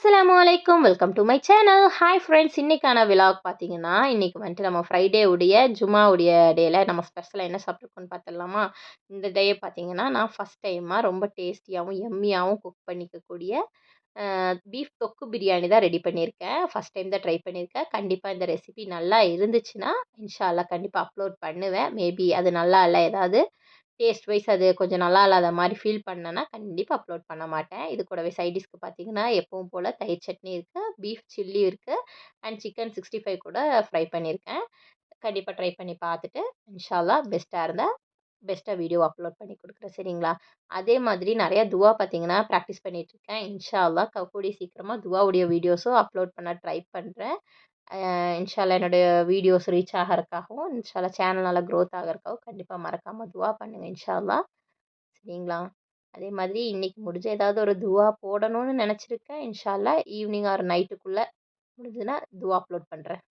அஸ்ஸலாமு அலைக்கும். Welcome to my channel. Hi friends. இன்னைக்கான விலாக் பார்த்தீங்கன்னா, இன்னைக்கு வந்துட்டு நம்ம ஃப்ரைடே உடைய ஜும்மாவுடைய டேல நம்ம ஸ்பெஷலா என்ன சாப்பிட்ருக்கோம்னு பார்த்துடலாமா? இந்த டே பார்த்தீங்கன்னா, நான் ஃபர்ஸ்ட் டைமா ரொம்ப டேஸ்டியாவும், எம்மியாவும் குக் பண்ணிக்கக்கூடிய பீஃப் தொக்கு பிரியாணி தான் ரெடி பண்ணியிருக்கேன். ஃபர்ஸ்ட் டைம் தான் ட்ரை பண்ணியிருக்கேன். கண்டிப்பா இந்த ரெசிபி நல்லா இருந்துச்சுன்னா, இன்ஷா அல்லாஹ் கண்டிப்பா அப்லோட் பண்ணுவேன். மேபி அது நல்லா இல்ல ஏதாவது டேஸ்ட் வைஸ் அது கொஞ்சம் நல்லா இல்லாத மாரி ஃபீல் பண்ணேன்னா, கண்டிப்பா அப்லோட் பண்ண மாட்டேன். இது கூடவே சைட் டிஷ்க்கு பார்த்தீங்கன்னா, எப்பவும் போல தயிர் சட்னி இருக்கு, பீஃப் சில்லி இருக்கு, அண்ட் சிக்கன் 65 கூட ஃப்ரை பண்ணியிருக்கேன். கண்டிப்பா ட்ரை பண்ணி பார்த்துட்டு, இன்ஷா அல்லாஹ் பெஸ்ட்டா வீடியோ அப்லோட் பண்ணி குடுக்குறேன். சரிங்களா? அதே மாதிரி நெறைய துவா பார்த்தீங்கன்னா, பிராக்டிஸ் பண்ணிட்டுருக்கேன். இன்ஷா அல்லாஹ் கூடிய சீக்கிரமா துவாவுடைய வீடியோஸும் அப்லோட் பண்ண ட்ரை பண்றேன். இன்ஷா அல்லாஹ் என்னுடைய வீடியோஸ் ரீச் ஆகறக்காகவும், இன்ஷா அல்லாஹ் சேனல் நல்லா குரோத் ஆகறக்காகவும் கண்டிப்பா மறக்காம துவா பண்ணுங்க இன்ஷா அல்லாஹ். சரிங்களா? அதே மாதிரி இன்னைக்கு முடிஞ்ச ஏதாவது ஒரு துவா போடணும்னு நெனச்சிருக்கேன். இன்ஷா அல்லாஹ் ஈவினிங் ஆர் நைட்டுக்குள்ள முடிஞ்சதுன்னா துவா அப்லோட் பண்றேன்.